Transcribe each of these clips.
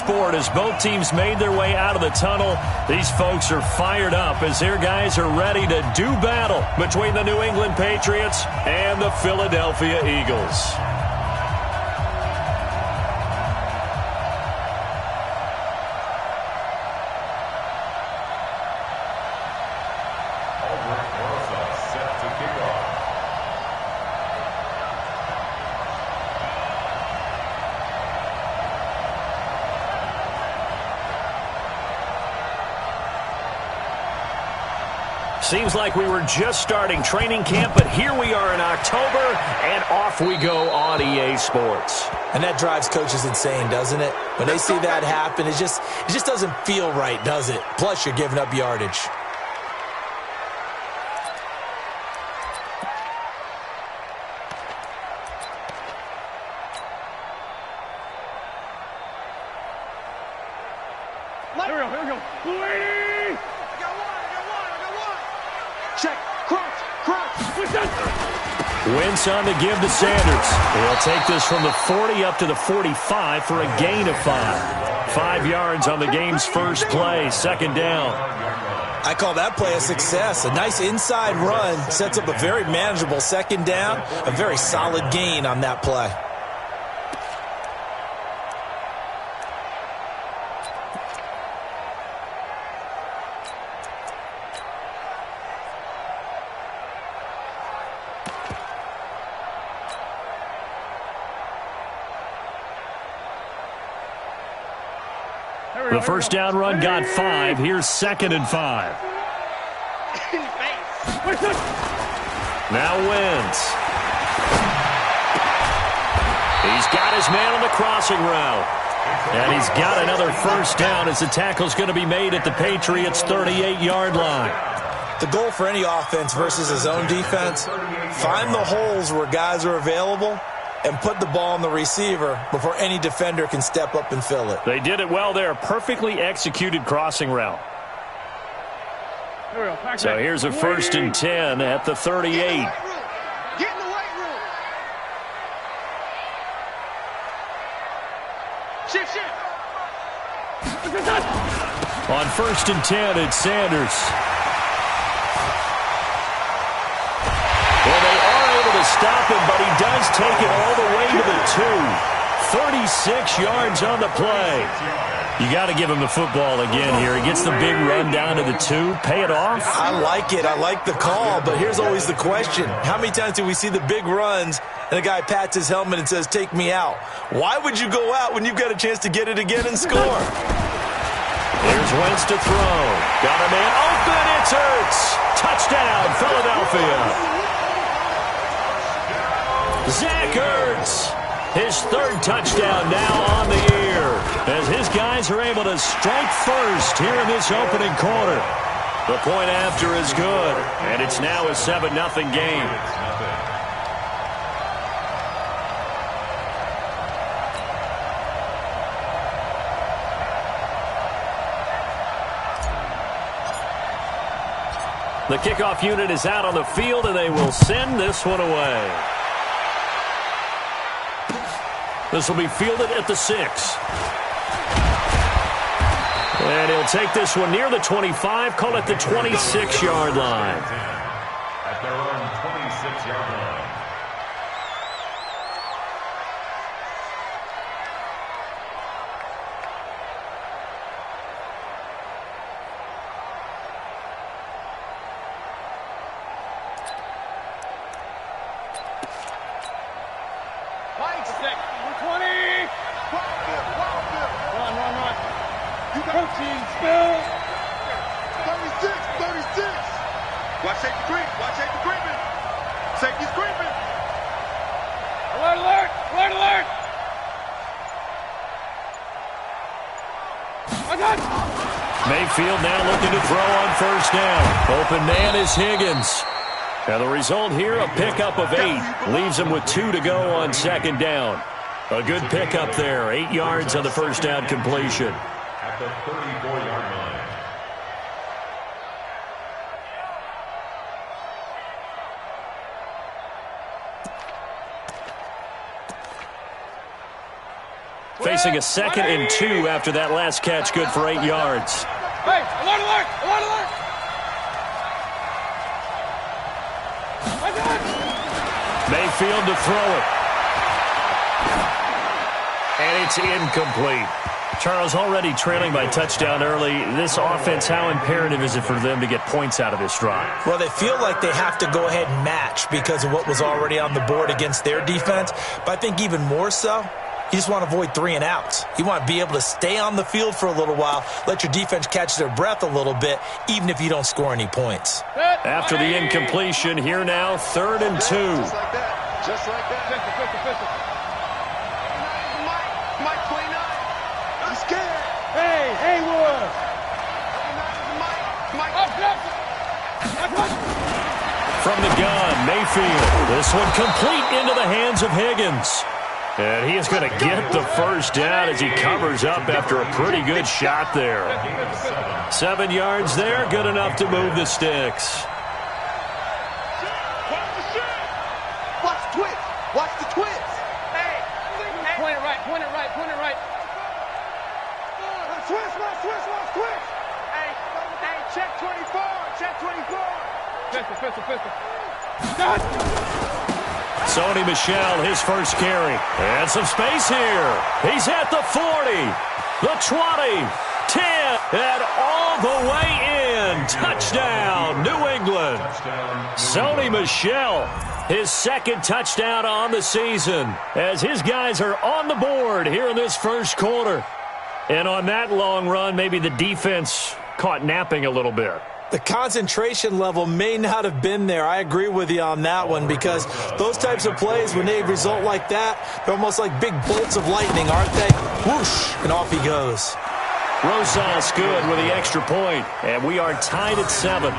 sport as both teams made their way out of the tunnel. These folks are fired up as their guys are ready to do battle between the New England Patriots and the Philadelphia Eagles. Seems like we were just starting training camp, but here we are in October, and off we go on EA Sports. And that drives coaches insane, doesn't it? When they see that happen, it just doesn't feel right, does it? Plus, you're giving up yardage. Here we go. Lady! I got one. Check. Wentz on the give to Sanders. He'll take this from the 40 up to the 45 for a gain of 5. 5 yards on the game's first play, second down. I call that play a success. A nice inside run sets up a very manageable second down, a very solid gain on that play. The first down run got 5. Here's second and 5. Now Wentz. He's got his man on the crossing route. And he's got another first down as the tackle's going to be made at the Patriots' 38-yard line. The goal for any offense versus his own defense, find the holes where guys are available and put the ball on the receiver before any defender can step up and fill it. They did it well there. Perfectly executed crossing route. So here's a first and 10 at the 38. Get in the weight room. Shift. On first and 10, it's Sanders. Well, they are able to stop him, but he does take it all the way to the 2. 36 yards on the play. You got to give him the football again here. He gets the big run down to the 2. Pay it off. I like it. I like the call, but here's always the question. How many times do we see the big runs and the guy pats his helmet and says, take me out? Why would you go out when you've got a chance to get it again and score? Here's Wentz to throw. Got a man open. It's Hurts. Touchdown, Philadelphia. Zach Ertz, his third touchdown now on the year as his guys are able to strike first here in this opening quarter. The point after is good, and it's now a 7-0 game. The kickoff unit is out on the field, and they will send this one away. This will be fielded at the 6. And he'll take this one near the 25, call it the 26-yard line. At their own 26-yard line. Watch safety creep. Watch safety creeping. Safety's creeping. Alert, alert. Alert, alert. I got it. Mayfield now looking to throw on first down. Open man is Higgins. Now the result here, a pickup of 8. Leaves him with 2 to go on second down. A good pickup there. 8 yards on the first down completion. At the 34-yard line. facing a 2nd and 2 after that last catch, good for 8 yards. Hey, alert, alert, alert, alert. Mayfield to throw it. And it's incomplete. Charles, already trailing by touchdown early. This offense, how imperative is it for them to get points out of this drive? Well, they feel like they have to go ahead and match because of what was already on the board against their defense. But I think even more so, you just want to avoid 3 and outs. You want to be able to stay on the field for a little while, let your defense catch their breath a little bit, even if you don't score any points. After the incompletion, here now, 3rd and 2. Just like that. Just like that. Pistol. Mike 29. I'm scared. Hey, Haywood. Mike. From the gun, Mayfield. This one complete into the hands of Higgins. And he is going to get the first down as he covers up after a pretty good shot there. 7 yards there, good enough to move the sticks. Watch the twist. Watch the twist. Hey. Point it right. Twist. Hey, check 24. Pistol. Sony Michel, his first carry. And some space here. He's at the 40, the 20, 10, and all the way in. Touchdown, New England. Sony Michel, his 2nd touchdown on the season, as his guys are on the board here in this first quarter. And on that long run, maybe the defense caught napping a little bit. The concentration level may not have been there. I agree with you on that one because those types of plays, when they result like that, they're almost like big bolts of lightning, aren't they? Whoosh, and off he goes. Rosas good with the extra point, and we are tied at 7.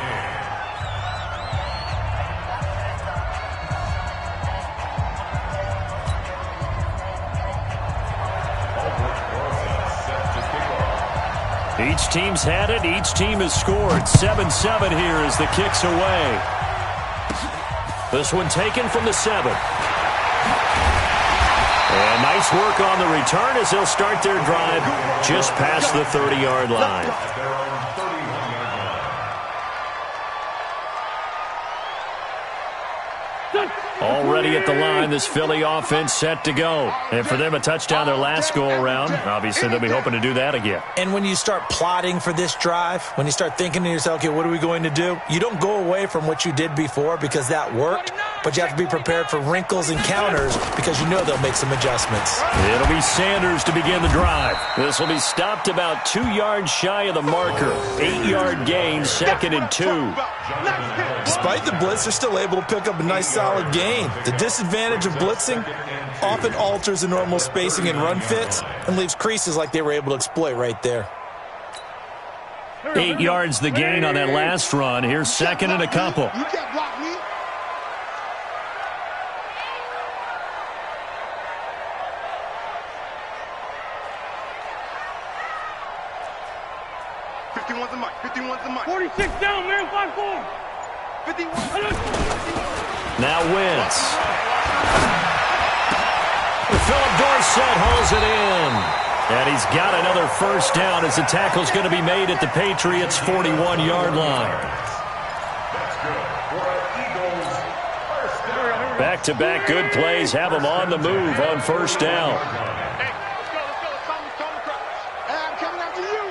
Each team's had it. Each team has scored. 7-7 here as the kick's away. This one taken from the 7. And nice work on the return as they'll start their drive just past the 30-yard line. Already at the line, this Philly offense set to go. And for them, a touchdown their last go-around. Obviously, they'll be hoping to do that again. And when you start plotting for this drive, when you start thinking to yourself, okay, what are we going to do? You don't go away from what you did before because that worked, but you have to be prepared for wrinkles and counters because you know they'll make some adjustments. It'll be Sanders to begin the drive. This will be stopped about 2 yards shy of the marker. 8-yard gain, 2nd and 2. Despite the blitz, they're still able to pick up a nice solid gain. The disadvantage of blitzing often alters the normal spacing and run fits and leaves creases like they were able to exploit right there. 8 yards the gain on that last run. Here's 2nd and a couple. You can't block me. The mic. 51's the mic. 46 down, man. 5-4. 51. Now Wentz. Philip Dorsett holds it in. And he's got another first down as the tackle's going to be made at the Patriots' 41-yard line. Back-to-back good plays have them on the move on first down. Hey, let's go. Hey, I'm coming after you.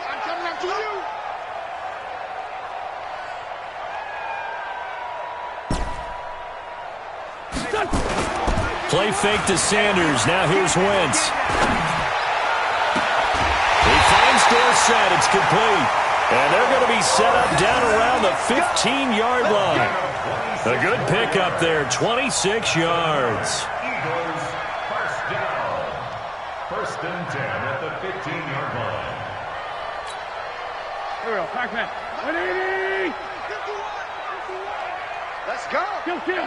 Play fake to Sanders. Now here's Wentz. He finds Dorsett. It's complete. And they're going to be set up down around the 15-yard line. A good pickup there, 26 yards. Eagles, first down. 1st and 10 at the 15-yard line. Here we go. Pac-Man. 180. Let's go. Kill.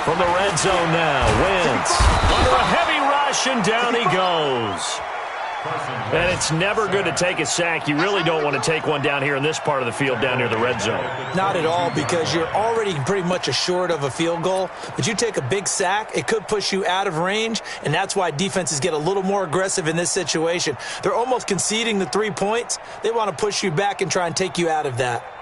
From the red zone now, Wentz under a heavy rush, and down he goes. And it's never good to take a sack. You really don't want to take one down here in this part of the field, down near the red zone. Not at all, because you're already pretty much assured of a field goal. But you take a big sack, it could push you out of range, and that's why defenses get a little more aggressive in this situation. They're almost conceding the 3 points. They want to push you back and try and take you out of that.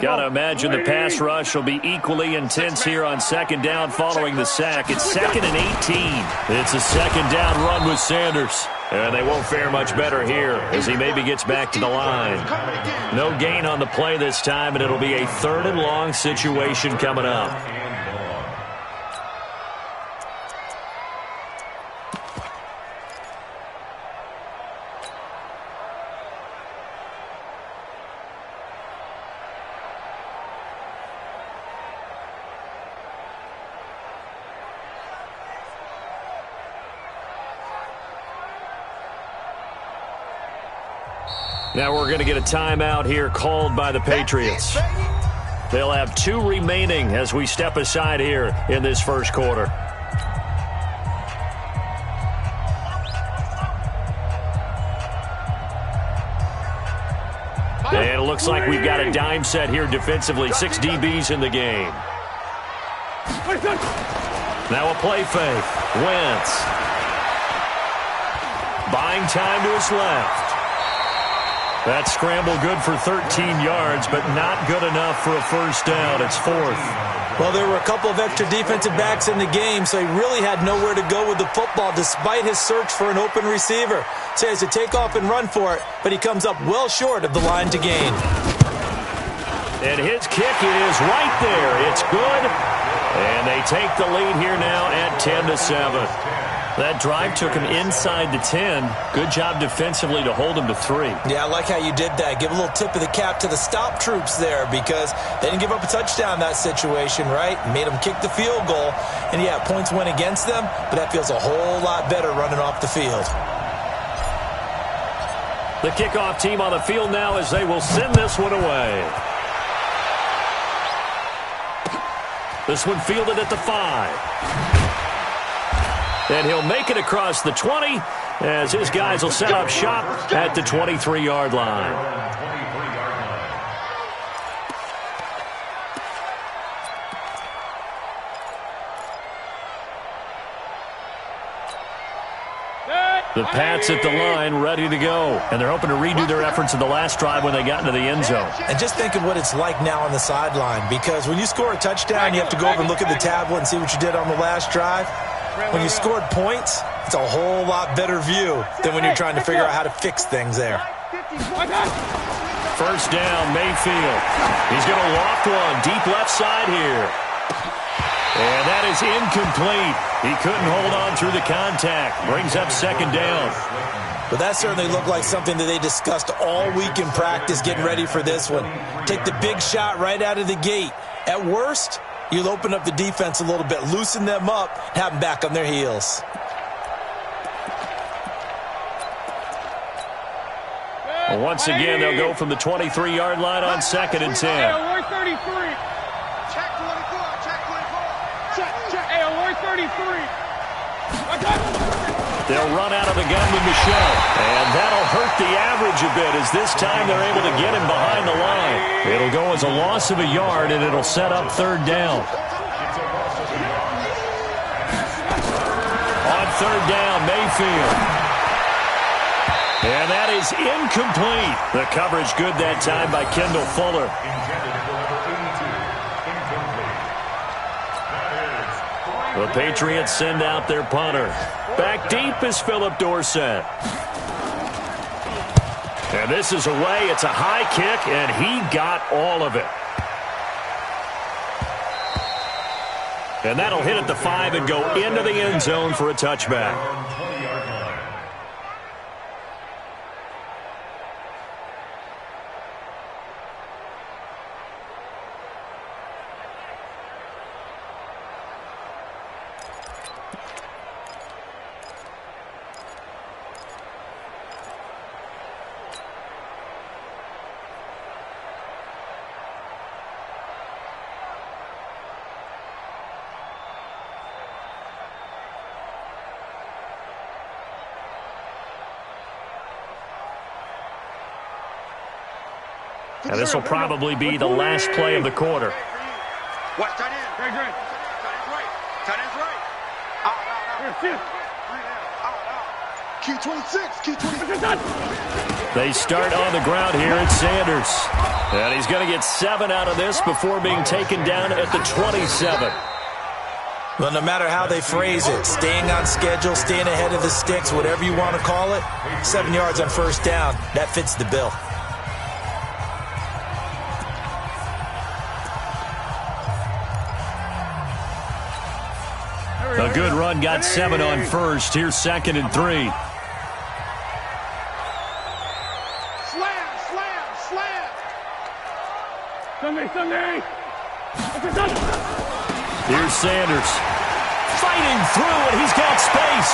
Got to imagine the pass rush will be equally intense here on second down following the sack. It's 2nd and 18. It's a second down run with Sanders. And they won't fare much better here as he maybe gets back to the line. No gain on the play this time, and it'll be a 3rd and long situation coming up. Now we're going to get a timeout here called by the Patriots. They'll have 2 remaining as we step aside here in this first quarter. And it looks like we've got a dime set here defensively. 6 DBs in the game. Now a play fake. Wentz. Buying time to his left. That scramble good for 13 yards, but not good enough for a first down. It's 4th. Well, there were a couple of extra defensive backs in the game, so he really had nowhere to go with the football despite his search for an open receiver. So he has to take off and run for it, but he comes up well short of the line to gain. And his kick is right there. It's good. And they take the lead here now at 10-7. That drive took him inside the 10. Good job defensively to hold him to 3. Yeah, I like how you did that. Give a little tip of the cap to the stop troops there because they didn't give up a touchdown in that situation, right? Made them kick the field goal. And, yeah, points went against them, but that feels a whole lot better running off the field. The kickoff team on the field now as they will send this one away. This one fielded at the 5. And he'll make it across the 20 as his guys will set up shop at the 23-yard line. The Pats at the line ready to go. And they're hoping to redo their efforts in the last drive when they got into the end zone. And just think of what it's like now on the sideline because when you score a touchdown, you have to go over and look at the tablet and see what you did on the last drive. When you scored points, it's a whole lot better view than when you're trying to figure out how to fix things there. First down, Mayfield. He's going to loft one deep left side here. And that is incomplete. He couldn't hold on through the contact. Brings up second down. But that certainly looked like something that they discussed all week in practice getting ready for this one. Take the big shot right out of the gate. At worst, you'll open up the defense a little bit, loosen them up, and have them back on their heels. Well, once again, they'll go from the 23-yard line on 2nd and 10. Alert 33. Check 24. Check 24. Check. Hey, alert 33. They'll run out of the gun with Michelle. And that'll hurt the average a bit as this time they're able to get him behind the line. It'll go as a loss of a yard, and it'll set up 3rd down. On 3rd down, Mayfield. And that is incomplete. The coverage good that time by Kendall Fuller. The Patriots send out their punter. Back deep is Philip Dorsett. And this is away. It's a high kick, and he got all of it. And that'll hit at the 5 and go into the end zone for a touchback. And this will probably be the last play of the quarter. Watch tight end. Tight end's right. Tight end's right. Key 26. Key 26. They start on the ground here at Sanders. And he's going to get 7 out of this before being taken down at the 27. Well, no matter how they phrase it, staying on schedule, staying ahead of the sticks, whatever you want to call it, 7 yards on first down, that fits the bill. A good run got 7 on first. Here's 2nd and 3. Sunday. Here's Sanders. Fighting through, and he's got space.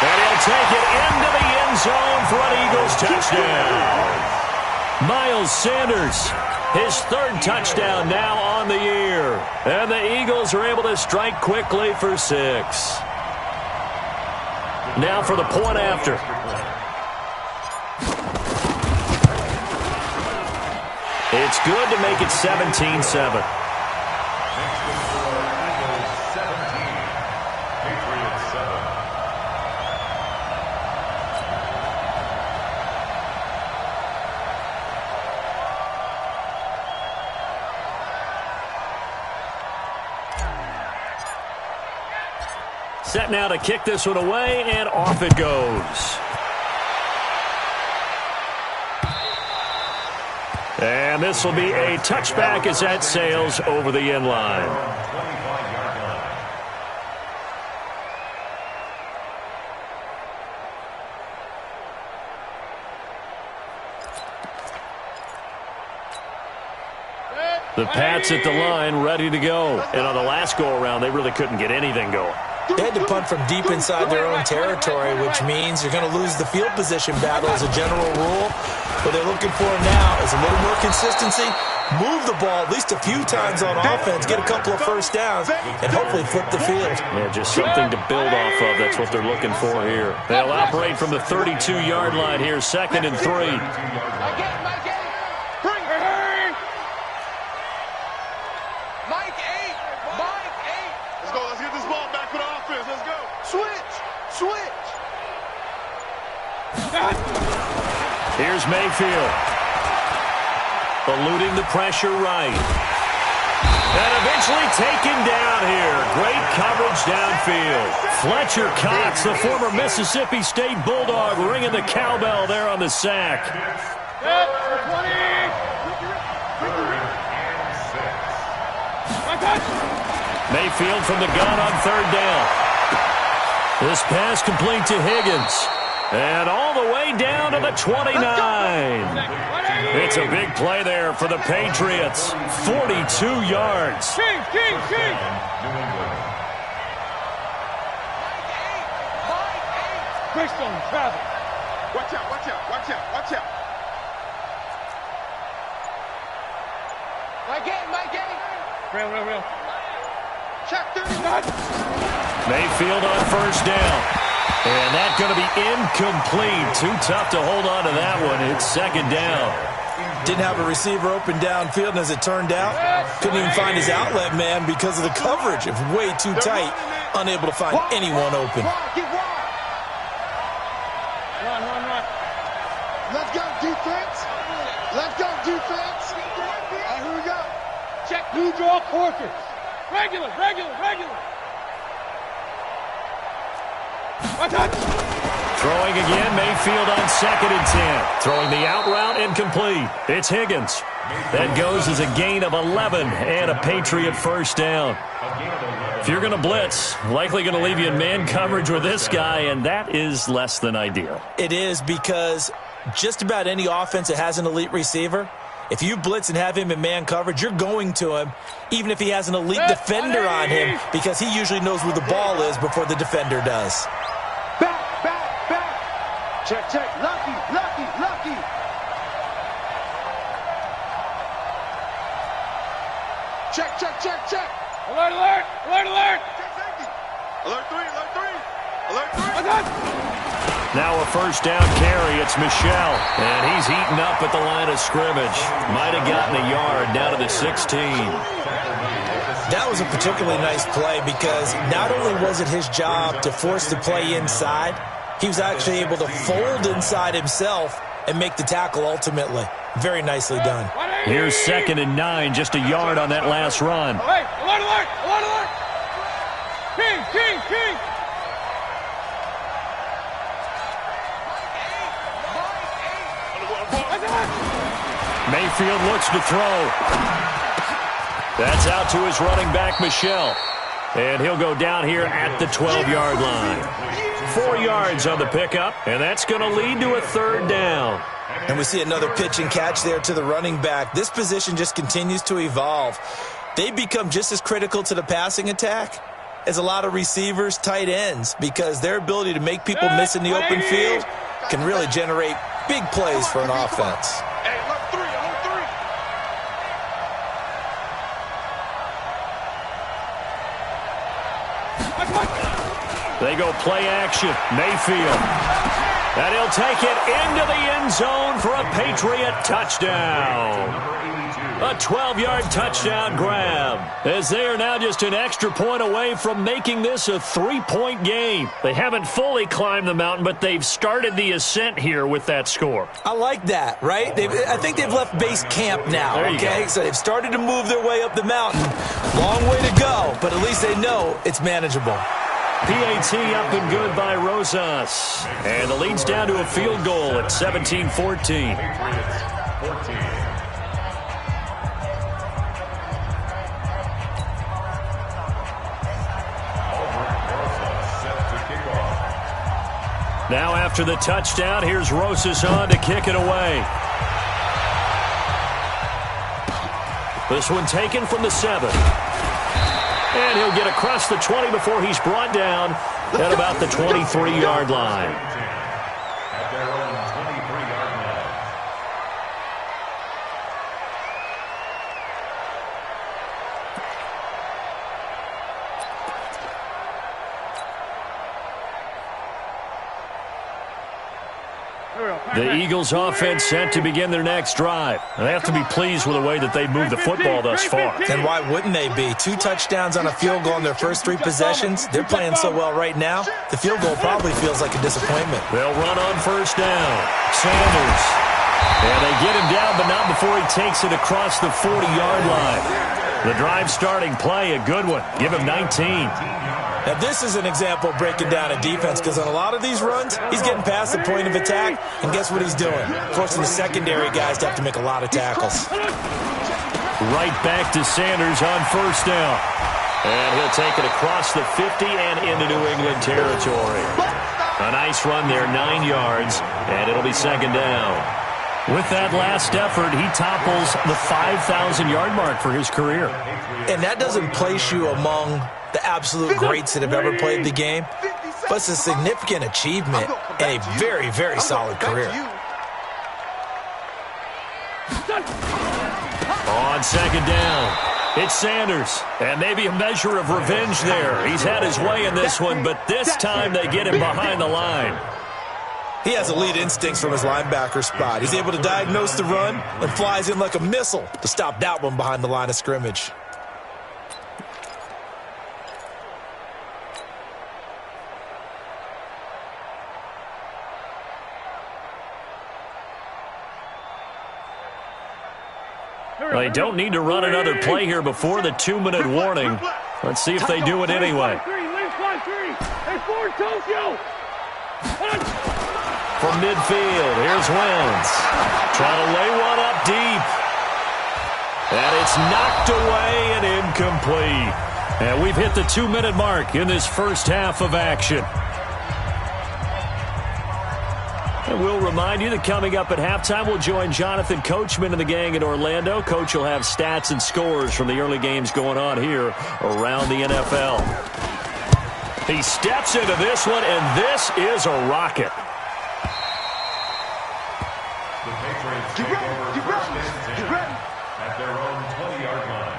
And he'll take it into the end zone for an Eagles touchdown. Miles Sanders, his 3rd touchdown now on the year. And the Eagles are able to strike quickly for 6. Now for the point after. It's good to make it 17-7. Set now to kick this one away, and off it goes. And this will be a touchback as that sails over the end line. The Pats at the line, ready to go. And on the last go-around, they really couldn't get anything going. They had to punt from deep inside their own territory, which means you're going to lose the field position battle as a general rule. What they're looking for now is a little more consistency, move the ball at least a few times on offense, get a couple of first downs, and hopefully flip the field. Yeah, just something to build off of. That's what they're looking for here. They'll operate from the 32-yard line here, 2nd and 3. Here's Mayfield. Eluding the pressure right. And eventually taken down here. Great coverage downfield. Fletcher Cox, the former Mississippi State Bulldog, ringing the cowbell there on the sack. Mayfield from the gun on 3rd down. This pass complete to Higgins. And all the way down to the 29. It's a big play there for the Patriots. 42 yards. Watch out. My game. Real. Check 39. Mayfield on 1st down. And that's going to be incomplete. Too tough to hold on to that one. It's 2nd down. Didn't have a receiver open downfield, and as it turned out, couldn't even find his outlet man because of the coverage. It was way too tight, unable to find anyone open. Run. Let's go, defense. Here we go. Check new draw quarters. Regular. Throwing again, Mayfield on 2nd and 10. Throwing the out route, incomplete. It's Higgins. That goes as a gain of 11 and a Patriot 1st down. If you're going to blitz, likely going to leave you in man coverage with this guy, and that is less than ideal. It is, because just about any offense that has an elite receiver, if you blitz and have him in man coverage, you're going to him, even if he has an elite defender on him, because he usually knows where the ball is before the defender does. Back. Check. Lucky. Check. Alert. Alert 3. Now a first down carry. It's Michel. And he's heating up at the line of scrimmage. Might have gotten a yard down to the 16. That was a particularly nice play because not only was it his job to force the play inside, he was actually able to fold inside himself and make the tackle ultimately. Very nicely done. Here's 2nd and 9, just a yard on that last run. Alert! King! Mayfield looks to throw. That's out to his running back, Michel. And he'll go down here at the 12-yard line. 4 yards on the pickup, and that's going to lead to a 3rd down. And we see another pitch and catch there to the running back. This position just continues to evolve. They become just as critical to the passing attack as a lot of receivers, tight ends, because their ability to make people miss in the open field can really generate big plays for an offense. They go play action. Mayfield. And he'll take it into the end zone for a Patriot touchdown. A 12-yard touchdown grab, as they are now just an extra point away from making this a 3-point game. They haven't fully climbed the mountain, but they've started the ascent here with that score. I like that, right? I think they've left base camp now, okay? So they've started to move their way up the mountain. Long way to go, but at least they know it's manageable. PAT up and good by Rosas. And the lead's down to a field goal at 17-14. Now after the touchdown, here's Rosas on to kick it away. This one taken from the 7. And he'll get across the 20 before he's brought down at about the 23-yard line. At their own 23-yard line. The Eagles offense set to begin their next drive. They have to be pleased with the way that they've moved the football thus far. And why wouldn't they be? 2 touchdowns on a field goal in their first 3 possessions. They're playing so well right now, the field goal probably feels like a disappointment. They'll run on first down. Sanders. And they get him down, but not before he takes it across the 40-yard line. The drive starting play, a good one. Give him 19. Now, this is an example of breaking down a defense because on a lot of these runs, he's getting past the point of attack, and guess what he's doing? Forcing the secondary guys to have to make a lot of tackles. Right back to Sanders on first down. And he'll take it across the 50 and into New England territory. A nice run there, 9 yards, and it'll be 2nd down. With that last effort, he topples the 5,000-yard mark for his career. And that doesn't place you among the absolute greats that have ever played the game, but it's a significant achievement and a very, very solid career. On 2nd down, it's Sanders, and maybe a measure of revenge there. He's had his way in this one, but this time they get him behind the line. He has elite instincts from his linebacker spot. He's able to diagnose the run and flies in like a missile to stop that one behind the line of scrimmage. They don't need to run another play here before the 2-minute warning. Let's see if they do it anyway. From midfield, here's Wentz. Trying to lay one up deep. And it's knocked away and incomplete. And we've hit the 2-minute mark in this first half of action. And we'll remind you that coming up at halftime, we'll join Jonathan Coachman and the gang in Orlando. Coach will have stats and scores from the early games going on here around the NFL. He steps into this one, and this is a rocket. The Patriots take over first and 10 at their own 20-yard line.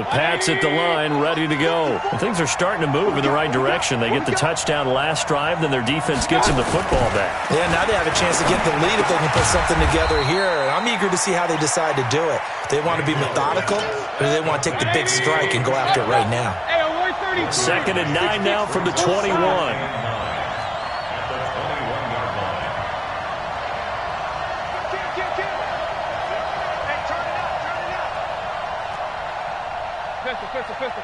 The Pats at the line, ready to go. And things are starting to move in the right direction. They get the touchdown last drive, then their defense gets them the football back. Yeah, now they have a chance to get the lead if they can put something together here. And I'm eager to see how they decide to do it. Do they want to be methodical, or do they want to take the big strike and go after it right now? 2nd and 9 now from the 21. Pistol.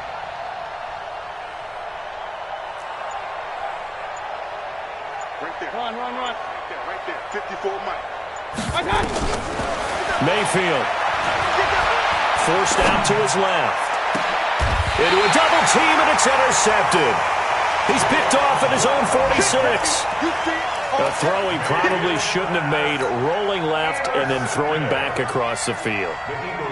Right there. Run. Right there. 54 Mike. Mayfield. Forced out to his left. Into a double team, and it's intercepted. He's picked off at his own 46. A throw he probably shouldn't have made, rolling left and then throwing back across the field.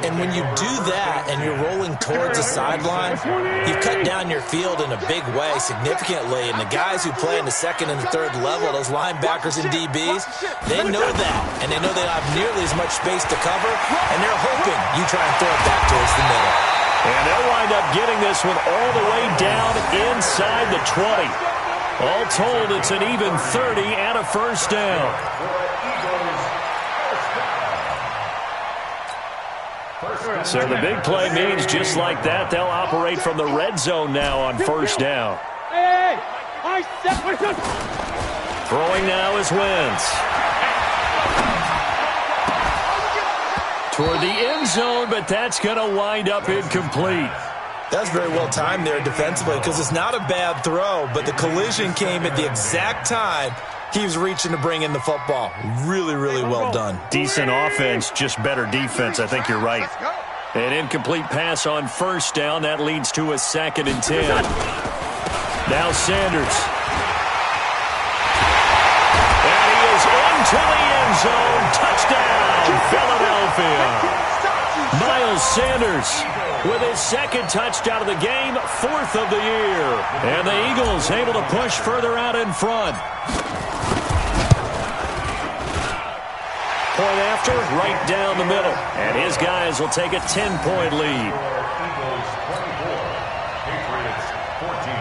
And when you do that and you're rolling towards the sideline, you've cut down your field in a big way, significantly. And the guys who play in the second and the third level, those linebackers and DBs, they know that. And they know they don't have nearly as much space to cover, and they're hoping you try and throw it back towards the middle. And they'll wind up getting this one all the way down inside the 20. All told, it's an even 30 and a first down. So the big play means just like that, they'll operate from the red zone now on first down. Throwing now is Wentz. Toward the end zone, but that's going to wind up incomplete. That's very well timed there defensively, because it's not a bad throw, but the collision came at the exact time he was reaching to bring in the football. Really, really well done. Decent offense, just better defense. I think you're right. An incomplete pass on first down. That leads to a 2nd and 10. Now Sanders. And he is into the end zone. Touchdown, Philadelphia. Miles Sanders with his 2nd touchdown of the game, 4th of the year. And the Eagles able to push further out in front. Point after, right down the middle. And his guys will take a 10-point lead. Eagles 24, Patriots 14.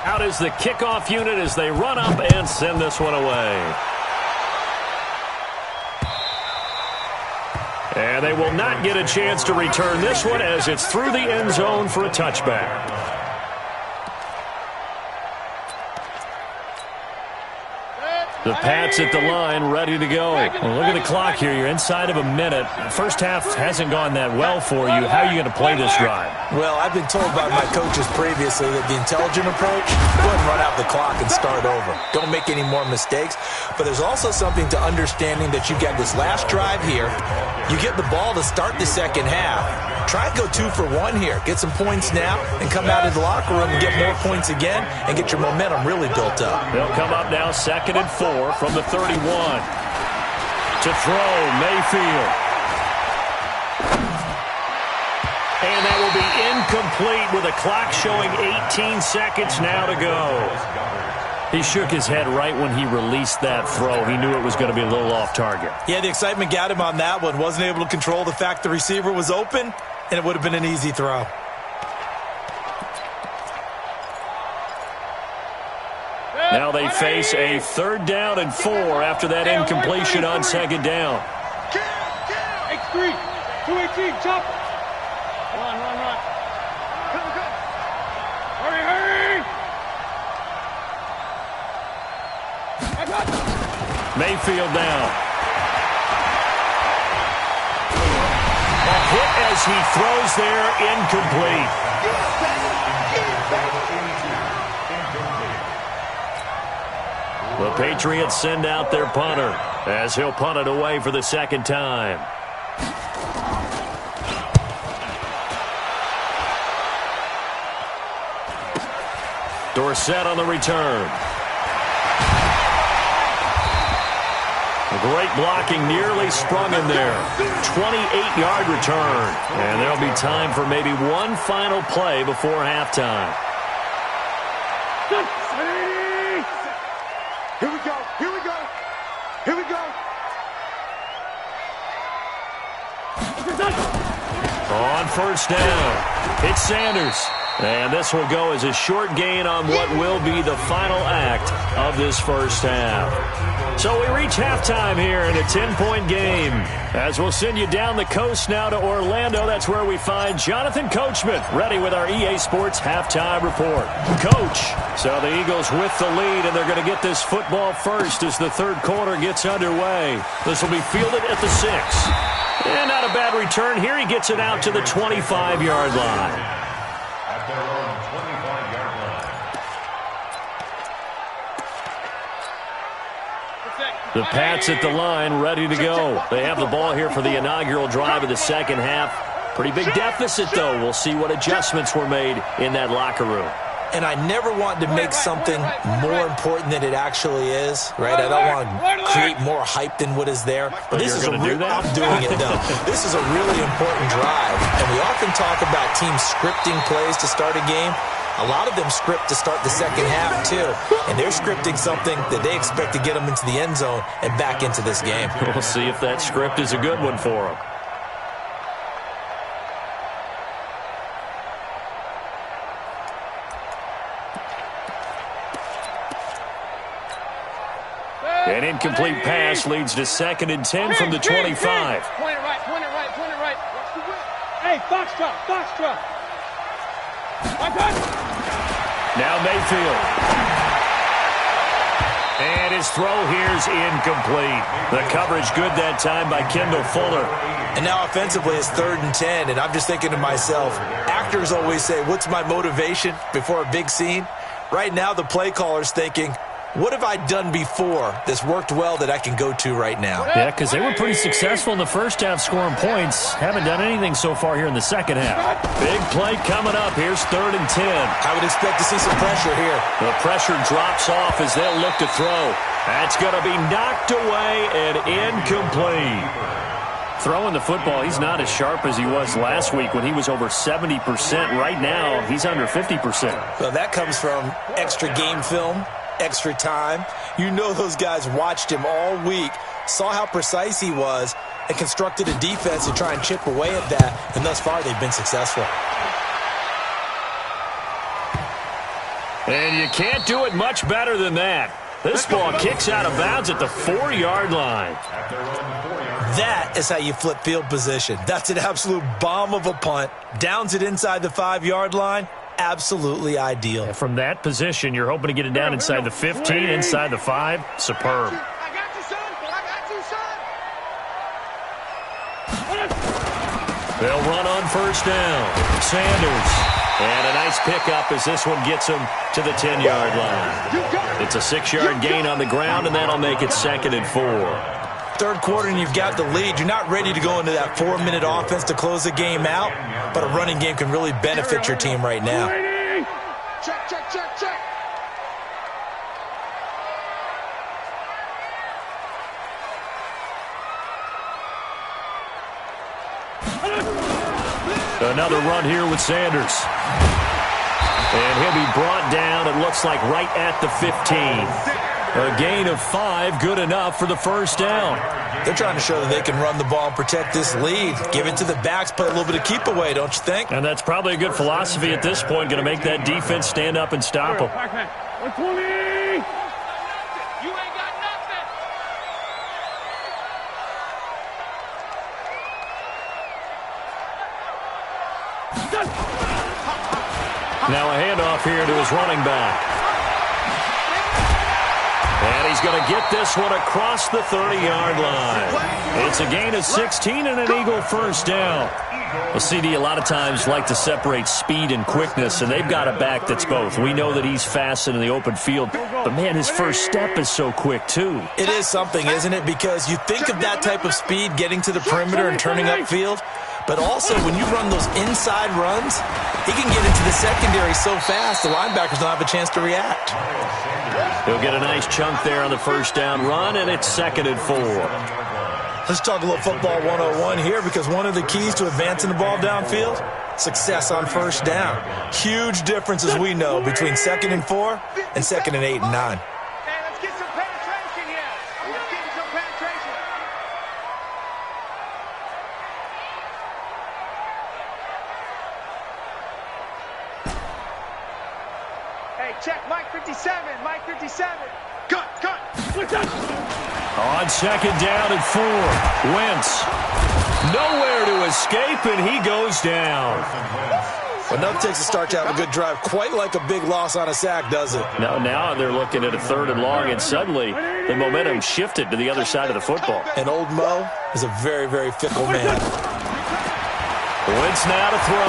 Out is the kickoff unit as they run up and send this one away. And they will not get a chance to return this one as it's through the end zone for a touchback. The Pats at the line, ready to go. Well, look at the clock here. You're inside of a minute. First half hasn't gone that well for you. How are you going to play this drive? Well, I've been told by my coaches previously that the intelligent approach, go ahead and run out the clock and start over. Don't make any more mistakes. But there's also something to understanding that you get this last drive here. You get the ball to start the second half. Try and go 2 for 1 here. Get some points now and come out of the locker room and get more points again and get your momentum really built up. They'll come up now 2nd and 4 from the 31. To throw, Mayfield. And that will be incomplete with a clock showing 18 seconds now to go. He shook his head right when he released that throw. He knew it was going to be a little off target. Yeah, the excitement got him on that one. Wasn't able to control the fact the receiver was open, and it would have been an easy throw. Now they face a 3rd down and 4 after that incompletion on 2nd down. X3, 218, chop. Run. Hurry. Mayfield down. A hit as he throws there, incomplete. The Patriots send out their punter as he'll punt it away for the 2nd time. Dorsett on the return. Great blocking, nearly sprung in there. 28-yard return. And there'll be time for maybe one final play before halftime. Here we go. first down. It's Sanders. And this will go as a short gain on what will be the final act of this first half. So we reach halftime here in a 10-point game. As we'll send you down the coast now to Orlando, that's where we find Jonathan Coachman, ready with our EA Sports halftime report. Coach, so the Eagles with the lead, and they're going to get this football first as the third quarter gets underway. This will be fielded at the 6. And not a bad return here. He gets it out to the 25-yard line. At their own 25-yard line. The Pats at the line, ready to go. They have the ball here for the inaugural drive of the second half. Pretty big deficit, though. We'll see what adjustments were made in that locker room. And I never want to make something more important than it actually is, right? I don't want to create more hype than what is there. But this is I'm doing it, though. This is a really important drive. And we often talk about teams scripting plays to start a game. A lot of them script to start the second half, too. And they're scripting something that they expect to get them into the end zone and back into this game. We'll see if that script is a good one for them. An incomplete pass leads to 2nd and 10 from the 25. Point it right, point it right, point it right. Hey, Foxtrot, Foxtrot. Now Mayfield. And his throw here's incomplete. The coverage good that time by Kendall Fuller. And now offensively it's 3rd and 10, and I'm just thinking to myself, actors always say, what's my motivation before a big scene? Right now the play caller's thinking, what have I done before that's worked well that I can go to right now? Yeah, because they were pretty successful in the first half scoring points. Haven't done anything so far here in the second half. Big play coming up. Here's 3rd and 10. I would expect to see some pressure here. The pressure drops off as they'll look to throw. That's going to be knocked away and incomplete. Throwing the football, he's not as sharp as he was last week when he was over 70%. Right now, he's under 50%. Well, that comes from extra game film, extra time. You know those guys watched him all week, saw how precise he was, and constructed a defense to try and chip away at that, and thus far they've been successful. And you can't do it much better than that. This ball kicks out of bounds at the 4-yard line. That is how you flip field position. That's an absolute bomb of a punt. Downs it inside the 5-yard line. Absolutely ideal. And from that position, you're hoping to get it down inside the 15, inside the 5. Superb. I got you, son. I got you, son. They'll run on first down. Sanders. And a nice pickup as this one gets him to the 10-yard line. It's a 6-yard gain on the ground, and that'll make it 2nd and 4. Third quarter and you've got the lead. You're not ready to go into that 4-minute offense to close the game out, but a running game can really benefit your team right now. Check, check, check, check. Another run here with Sanders. And he'll be brought down, it looks like, right at the 15. A gain of 5, good enough for the first down. They're trying to show that they can run the ball and protect this lead. Give it to the backs, play a little bit of keep away, don't you think? And that's probably a good philosophy at this point, going to make that defense stand up and stop them. 120. You ain't got nothing. Now a handoff here to his running back. And he's going to get this one across the 30-yard line. It's a gain of 16 and an Eagle first down. Well, CD a lot of times like to separate speed and quickness, and they've got a back that's both. We know that he's fast in the open field, but, man, his first step is so quick, too. It is something, isn't it? Because you think of that type of speed getting to the perimeter and turning upfield, but also when you run those inside runs, he can get into the secondary so fast the linebackers don't have a chance to react. He'll get a nice chunk there on the first down run, and it's 2nd and 4. Let's talk a little football 101 here, because one of the keys to advancing the ball downfield, success on first down. Huge difference, as we know, between 2nd and 4 and 2nd and 8 and 9. Hey, let's get some penetration here. Let's get some penetration. Hey, check Mike 57. Mike 57. Cut. On second down and 4. Wentz. Nowhere to escape, and he goes down. Enough takes to start to have a good drive. Quite like a big loss on a sack, does it? Now they're looking at a 3rd and long, and suddenly the momentum shifted to the other side of the football. And old Mo is a very, very fickle man. Wentz now to throw.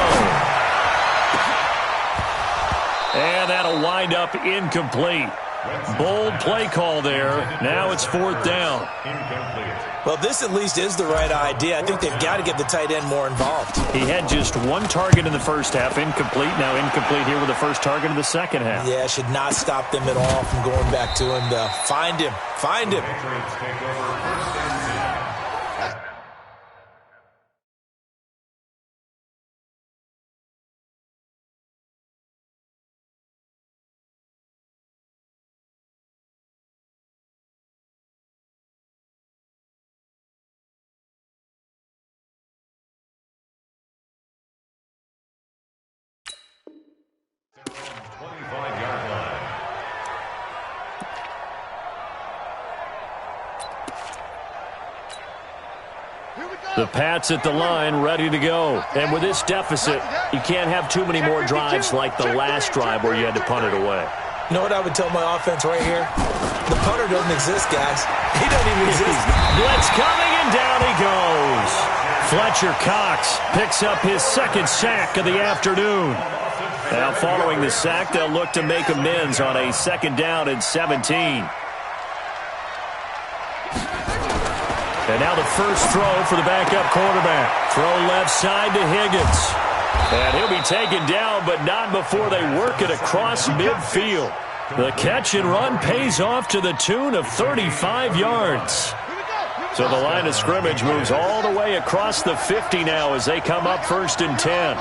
And that'll wind up incomplete. Bold play call there. Now it's 4th down. Well, this at least is the right idea. I think they've got to get the tight end more involved. He had just 1 target in the first half. Incomplete. Now incomplete here with the first target in the second half. Yeah, should not stop them at all from going back to him to find him. Find him. The Pats at the line, ready to go. And with this deficit, you can't have too many more drives like the last drive where you had to punt it away. You know what I would tell my offense right here? The punter doesn't exist, guys. He doesn't even exist. Blitz coming, and down he goes. Fletcher Cox picks up his 2nd sack of the afternoon. Now following the sack, they'll look to make amends on a 2nd down and 17. And now the first throw for the backup quarterback. Throw left side to Higgins. And he'll be taken down, but not before they work it across midfield. The catch and run pays off to the tune of 35 yards. So the line of scrimmage moves all the way across the 50 now as they come up 1st and 10.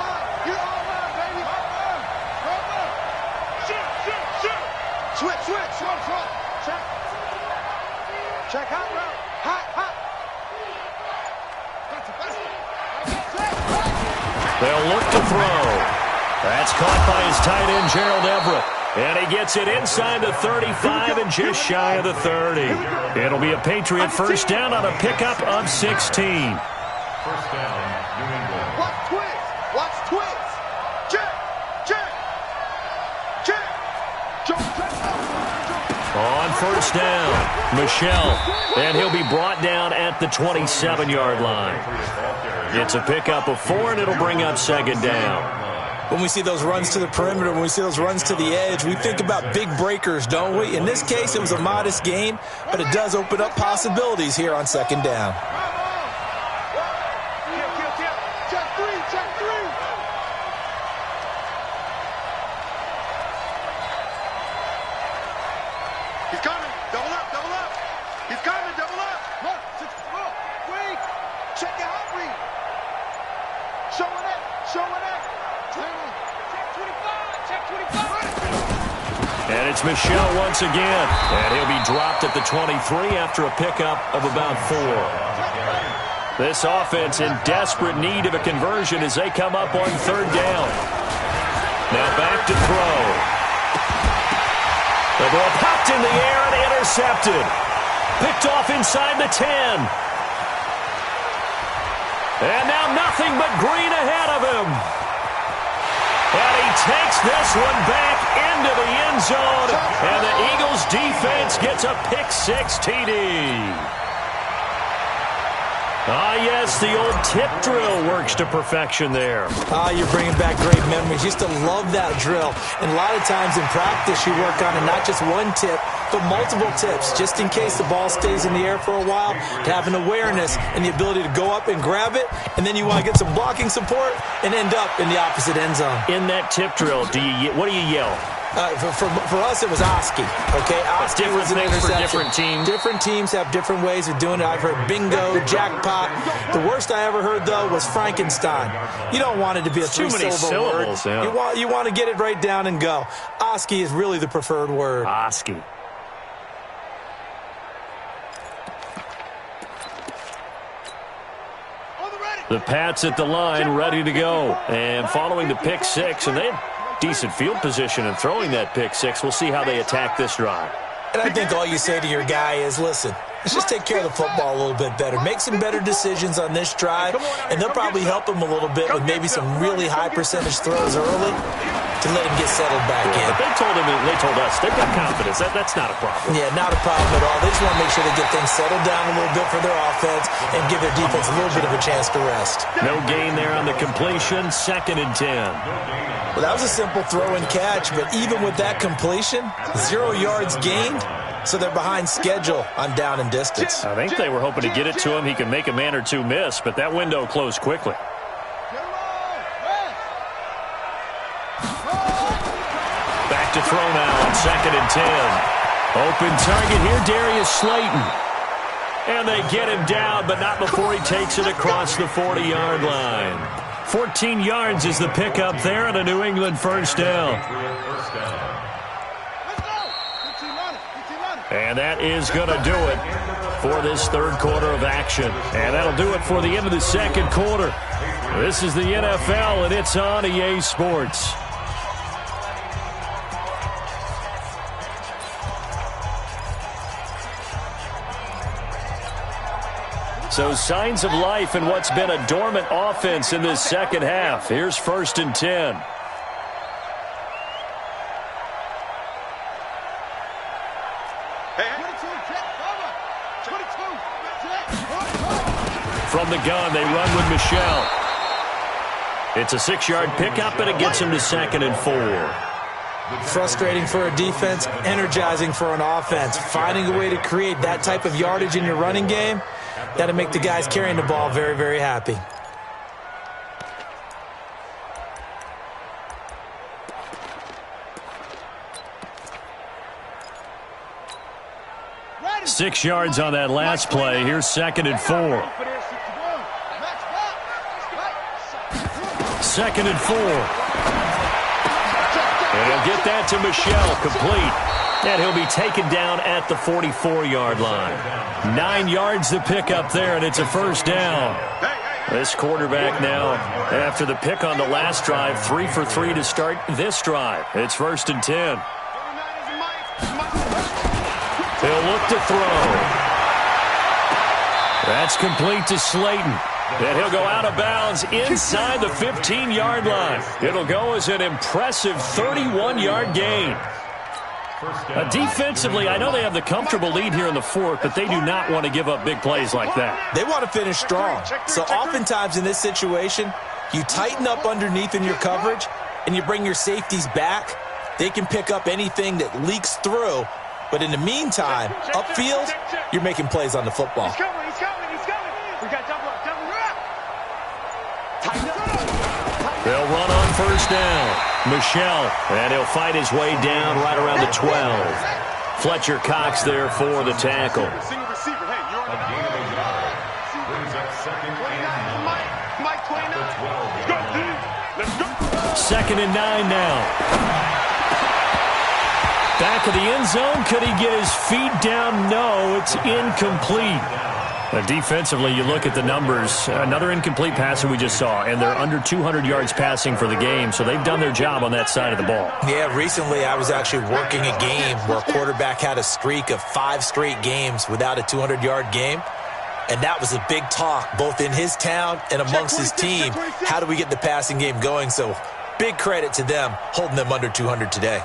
Check hot route. Hot. They'll look to throw. That's caught by his tight end, Gerald Everett. And he gets it inside the 35 and just shy of the 30. It'll be a Patriot first down on a pickup of 16. First down, New England. Watch twist. Check. On first down, Michelle. And he'll be brought down at the 27-yard line. It's a pickup of 4, and it'll bring up 2nd down. When we see those runs to the perimeter, when we see those runs to the edge, we think about big breakers, don't we? In this case, it was a modest gain, but it does open up possibilities here on 2nd down. Check three. He's coming. Double up. He's coming. Double up. Look. Wait. Check your hot read. Showing it. Check 25. And it's Michelle once again. And he'll be dropped at the 23 after a pickup of about 4. This offense in desperate need of a conversion as they come up on 3rd down. Now back to throw. The ball popped in the air and intercepted. Picked off inside the 10. And now nothing but green ahead of him. And he takes this one back into the end zone. And the Eagles defense gets a pick-6 TD. Yes, the old tip drill works to perfection there. You're bringing back great memories. Used to love that drill. And a lot of times in practice, you work on it, not just one tip, but multiple tips, just in case the ball stays in the air for a while, to have an awareness and the ability to go up and grab it, and then you want to get some blocking support and end up in the opposite end zone. In that tip drill, what do you yell? For us, it was Oski. Okay, Oski was an interception. For different teams. Different teams have different ways of doing it. I've heard bingo, jackpot. The worst I ever heard, though, was Frankenstein. You don't want it to be a three-syllable word. Yeah. You want to get it right down and go. Oski is really the preferred word. Oski. On the ready. The Pats at the line, ready to go. And following the pick-6, and decent field position and throwing that pick six. We'll see how they attack this drive. And I think all you say to your guy is, listen, let's just take care of the football a little bit better. Make some better decisions on this drive, and they'll probably help him a little bit with maybe some really high percentage throws early to let him get settled back in. But they told us they've got confidence. That's not a problem. Yeah, not a problem at all. They just want to make sure they get things settled down a little bit for their offense and give their defense a little bit of a chance to rest. No gain there on the completion. 2nd and 10. Well, that was a simple throw and catch, but even with that completion, 0 yards gained, so they're behind schedule on down and distance. I think they were hoping to get it to him. He could make a man or two miss, but that window closed quickly. Back to throw now on 2nd and 10. Open target here, Darius Slayton. And they get him down, but not before he takes it across the 40-yard line. 14 yards is the pickup there and a New England first down. And that is going to do it for this third quarter of action. And that'll do it for the end of the second quarter. This is the NFL, and it's on EA Sports. So signs of life in what's been a dormant offense in this second half. Here's 1st and 10. From the gun, they run with Michelle. It's a 6-yard pickup, and it gets him to 2nd and 4. Frustrating for a defense, energizing for an offense. Finding a way to create that type of yardage in your running game, that'll make the guys carrying the ball very, very happy. Ready. 6 yards on that last play. Here's 2nd and 4. 2nd and 4. And he'll get that to Michelle, complete. And he'll be taken down at the 44-yard line. 9 yards to pick up there, and it's a first down. This quarterback now, after the pick on the last drive, 3 for 3 to start this drive. It's 1st and 10. He'll look to throw. That's complete to Slayton. And he'll go out of bounds inside the 15-yard line. It'll go as an impressive 31-yard gain. Defensively, I know they have the comfortable lead here in the fourth, but they do not want to give up big plays like that. They want to finish strong. So oftentimes in this situation, you tighten up underneath in your coverage, and you bring your safeties back. They can pick up anything that leaks through. But in the meantime, upfield, you're making plays on the football. He's coming. We got double up. They'll run on first down. Michelle, and he'll fight his way down right around the 12. Fletcher Cox there for the tackle. Single receiver. Hey, you're on the game. Brings up 2nd and 9. Mike 29. Let's go. 2nd and 9 now. Back of the end zone. Could he get his feet down? No, it's incomplete. Defensively, you look at the numbers. Another incomplete pass that we just saw, and they're under 200 yards passing for the game, so they've done their job on that side of the ball. Yeah, recently I was actually working a game where a quarterback had a streak of 5 straight games without a 200-yard game, and that was a big talk both in his town and amongst his team. How do we get the passing game going? So big credit to them holding them under 200 today.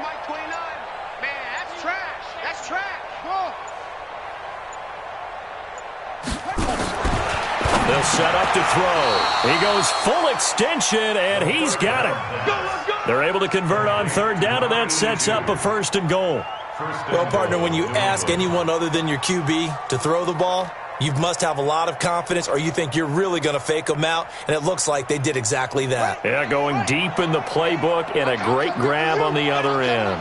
Mike 29. Man, that's trash. That's trash. They'll set up to throw. He goes full extension, and he's got it. They're able to convert on third down, and that sets up a 1st and goal. Well, partner, when you ask anyone other than your QB to throw the ball, you must have a lot of confidence, or you think you're really going to fake them out, and it looks like they did exactly that. Yeah, going deep in the playbook, and a great grab on the other end.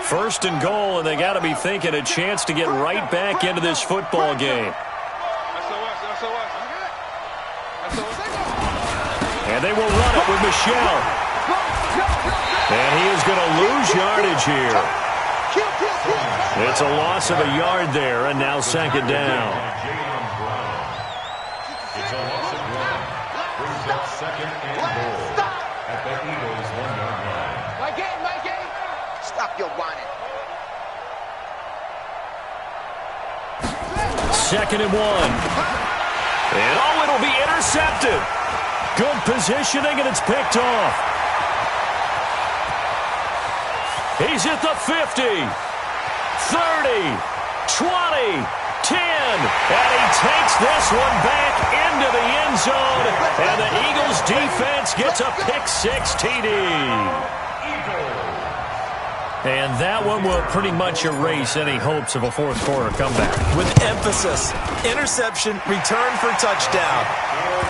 1st and goal, and they got to be thinking a chance to get right back into this football game. And they will run it with Michelle. And he is going to lose yardage here. It's a loss of a yard there, and now second down. It's a loss of 1. Brings up second and goal at the Eagles' 1-yard line. Mikey! Stop your whining. Second and 1. And it'll be intercepted. Good positioning, and it's picked off. He's at the 50, 30, 20, 10, and he takes this one back into the end zone, and the Eagles defense gets a pick-6 TD. And that one will pretty much erase any hopes of a fourth-quarter comeback. With emphasis, interception, return for touchdown.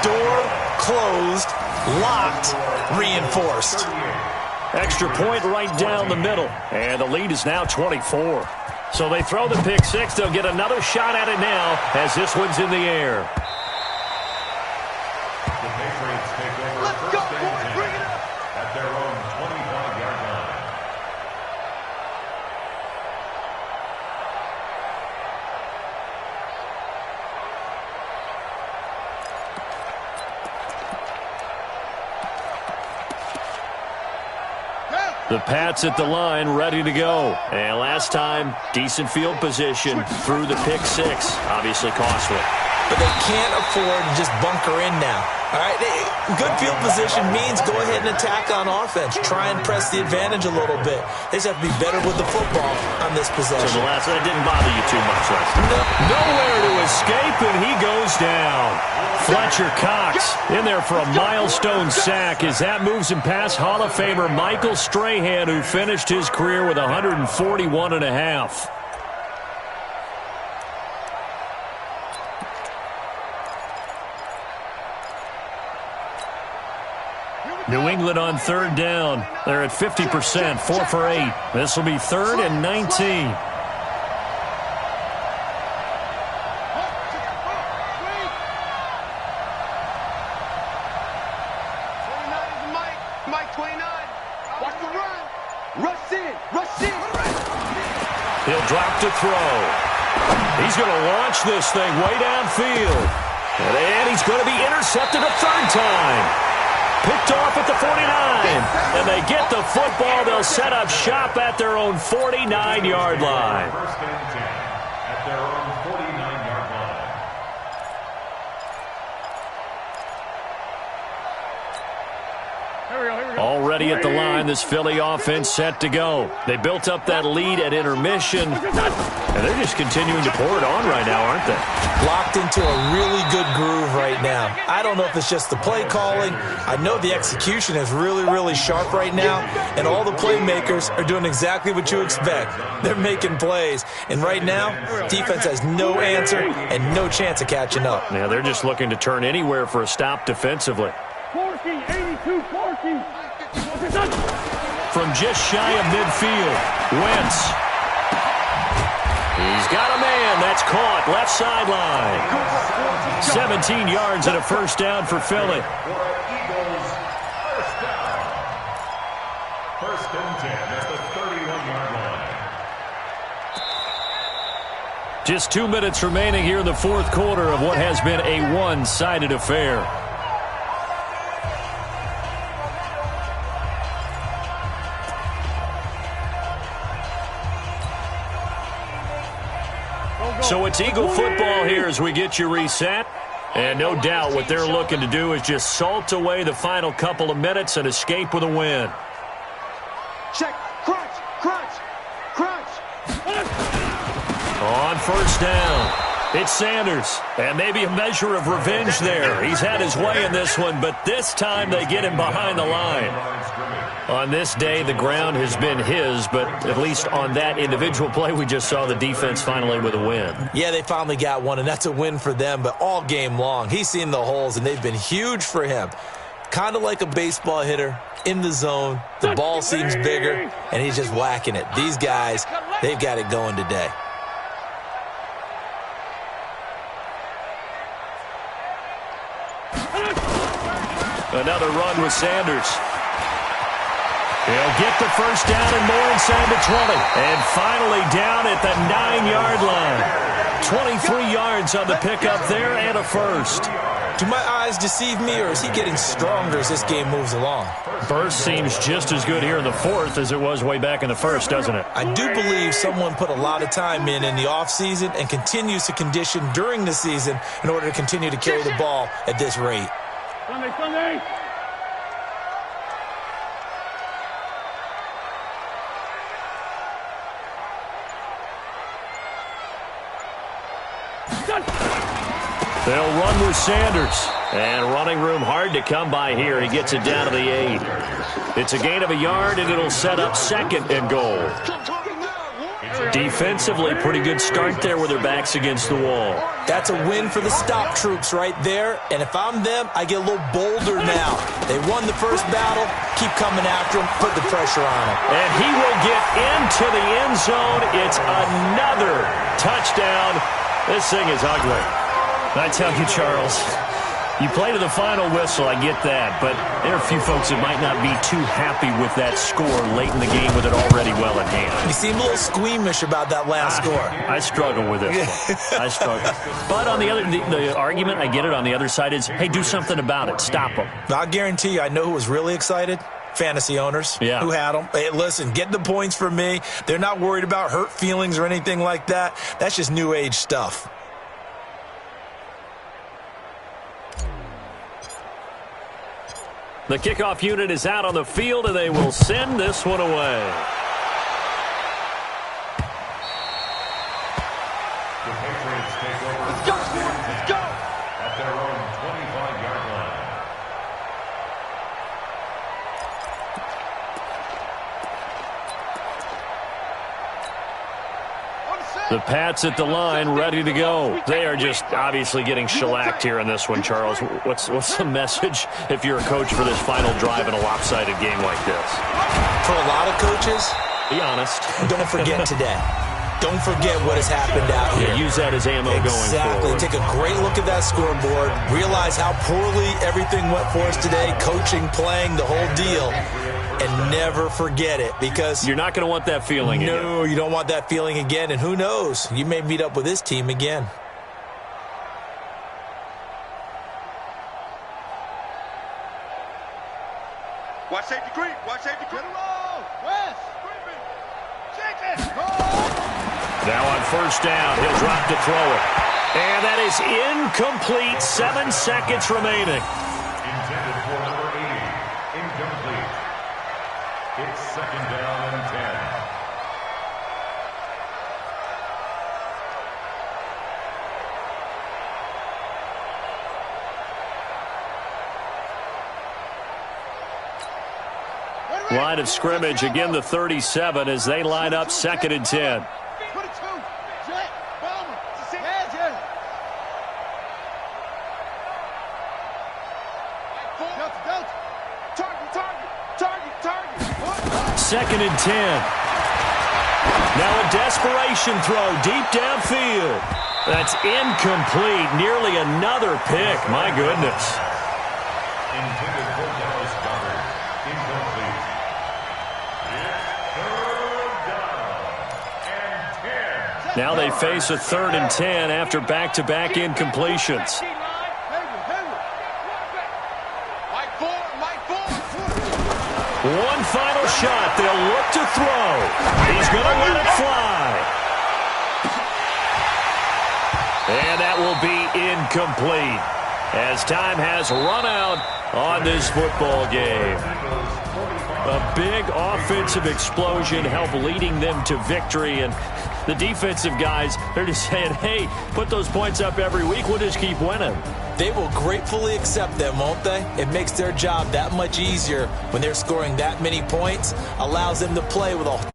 Door closed, locked, reinforced. Extra point right down the middle, and the lead is now 24. So they throw the pick-6. They'll get another shot at it now as this one's in the air. The Patriots take over first and 10 at their own 25-yard line. The Pats at the line, ready to go. And last time, decent field position through the pick-6. Obviously costly. But they can't afford to just bunker in now. All right, good field position means go ahead and attack on offense. Try and press the advantage a little bit. They just have to be better with the football on this possession. So the last one didn't bother you too much last time. Nowhere to escape, and he goes down. Fletcher Cox in there for a milestone sack as that moves him past Hall of Famer Michael Strahan, who finished his career with 141.5. New England on third down. They're at 50%, 4 for 8. This will be 3rd and 19. Mike 29. Watch the run. Rush in. He'll drop to throw. He's going to launch this thing way downfield. And he's going to be intercepted a third time. Picked off at the 49. And they get the football. They'll set up shop at their own 49-yard line. First and 10 at their own 49-yard line. Already at the line, this Philly offense set to go. They built up that lead at intermission, and they're just continuing to pour it on right now, aren't they? Locked into a really good groove right now. I don't know if it's just the play calling. I know the execution is really, really sharp right now, and all the playmakers are doing exactly what you expect. They're making plays, and right now, defense has no answer and no chance of catching up. Yeah, they're just looking to turn anywhere for a stop defensively. 82-40. From just shy of midfield, Wentz. He's got a man. That's caught. Left sideline. 17 yards and a first down for Philly. Eagles first down. First and 10 at the 31-yard line. Just 2 minutes remaining here in the fourth quarter of what has been a one-sided affair. So it's Eagle football here as we get you reset. And no doubt what they're looking to do is just salt away the final couple of minutes and escape with a win. Check. Crunch. On first down, it's Sanders. And maybe a measure of revenge there. He's had his way in this one, but this time they get him behind the line. On this day, the ground has been his, but at least on that individual play, we just saw the defense finally with a win. Yeah, they finally got one, and that's a win for them, but all game long, he's seen the holes, and they've been huge for him. Kind of like a baseball hitter in the zone. The ball seems bigger, and he's just whacking it. These guys, they've got it going today. Another run with Sanders. He'll get the first down and more inside the 20. And finally down at the 9-yard line. 23 yards on the pickup there and a first. Do my eyes deceive me, or is he getting stronger as this game moves along? Burst seems just as good here in the fourth as it was way back in the first, doesn't it? I do believe someone put a lot of time in the offseason and continues to condition during the season in order to continue to carry the ball at this rate. Sunday. They'll run with Sanders. And running room hard to come by here. He gets it down to the 8. It's a gain of a yard, and it'll set up 2nd and goal. Defensively, pretty good start there with their backs against the wall. That's a win for the stop troops right there. And if I'm them, I get a little bolder now. They won the first battle. Keep coming after him. Put the pressure on him. And he will get into the end zone. It's another touchdown. This thing is ugly. I tell you, Charles, you play to the final whistle, I get that, but there are a few folks that might not be too happy with that score late in the game with it already well in hand. You seem a little squeamish about that last score. I struggle with this one. I struggle. But on the other, the argument, I get it, on the other side is, hey, do something about it. Stop them. I guarantee you, I know who was really excited. Fantasy owners who had them. Hey, listen, get the points for me. They're not worried about hurt feelings or anything like that. That's just new age stuff. The kickoff unit is out on the field, and they will send this one away. The Patriots take over. Let's go, Sports. Let's go. At their own 25-yard line. The Pats at the line, ready to go. They are just obviously getting shellacked here in this one, Charles. What's the message if you're a coach for this final drive in a lopsided game like this? For a lot of coaches, be honest. Don't forget today. Don't forget what has happened out here. Use that as ammo going forward. Take a great look at that scoreboard. Realize how poorly everything went for us today. Coaching, playing, the whole deal. And never forget it, because you're not going to want that feeling again. No, you don't want that feeling again. And who knows? You may meet up with this team again. Watch safety creep. Watch safety creep. West. Shake it. Now on first down, he'll drop to throw it. And that is incomplete. 7 seconds remaining. Intended for number 80. Incomplete. It's 2nd down and 10. Line of scrimmage, again the 37 as they line up 2nd and 10. Second and 10. Now a desperation throw deep downfield. That's incomplete. Nearly another pick. My goodness. Intended for Dallas Goddard. Incomplete. It's 3rd down and 10. Now they face a 3rd and 10 after back-to-back incompletions. One final shot. They'll look to throw. He's going to let it fly. And that will be incomplete as time has run out on this football game. A big offensive explosion helped leading them to victory, and the defensive guys, they're just saying, hey, put those points up every week. We'll just keep winning. They will gratefully accept them, won't they? It makes their job that much easier when they're scoring that many points, allows them to play with a